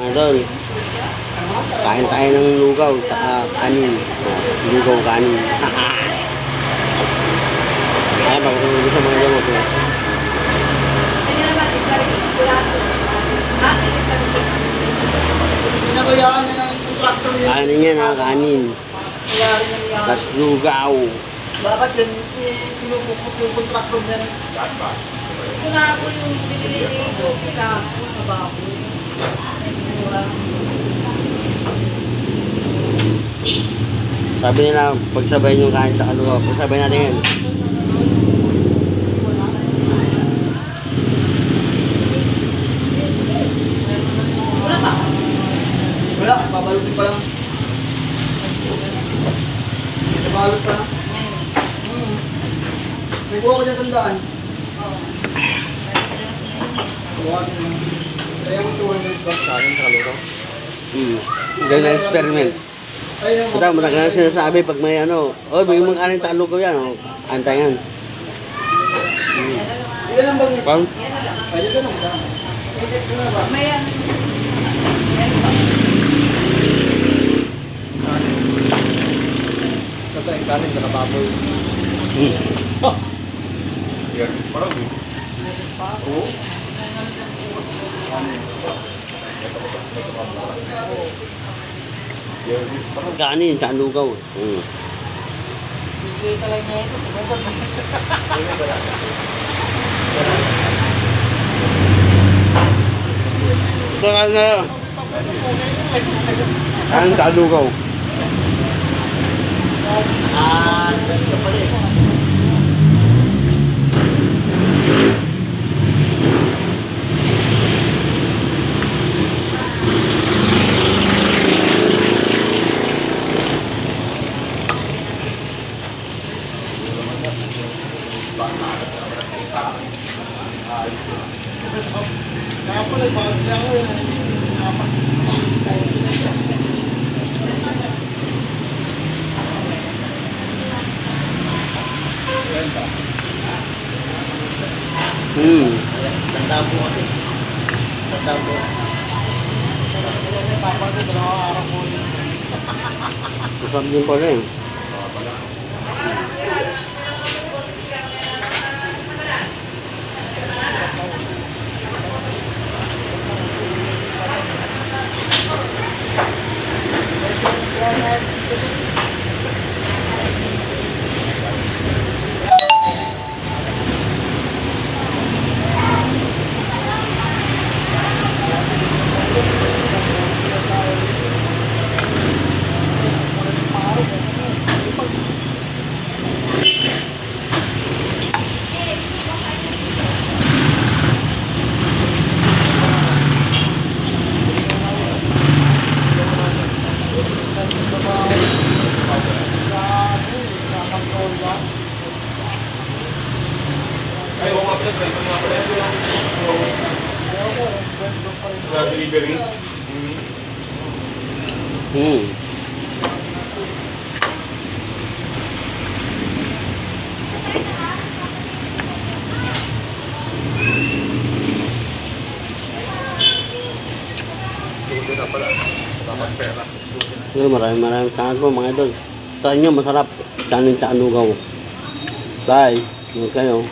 Idol. Kain tayo ng lugaw, kanin. Lugaw kanin. Ay, pagkakulubi sa mga gamot. Pinabayaan niya ng kontraktor yun. Kanin yan ha, kanin. Tas lugaw. Bakit yan? Pinupukot yung kontraktor niya. Ito na ako yung binili ko. Kahapon na baboy. Sabi nila, pagsabayin yung kain sa lugaw. Pagsabayin natin yan. Wala ba? Wala, babalutin pa lang. Babalot pa lang. May kuha ko dyan sandaan. Kaya ko 200 bucks sa akin sa lugaw. Ganyan na experiment. Ito, matagal na sinasabi pag may ano, oh, bigyan mo kanin sa lugaw yan. Oh, antay yan. Ilan ang bag niya? Pang? Pwede ka lang ba? May ano. Kasi ang kanin sa kababoy. Yan, parang yun. Oo. Kanin sa lugaw. Bigay talaga niya ito. Ito na. Kanin sa lugaw. Ganito pala eh. Kaya pala, bakit siya ako yun? Tandaan po kasi. Tandaan po. Masarap din pala eh. Ay, wala pa rin. Wala pa rin. Wala delivery. Ito na pala. Dapat pera. Maraming salamat po mga idol. Try nyo, masarap. Kanin sa lugaw. Bye. Ingat kayo.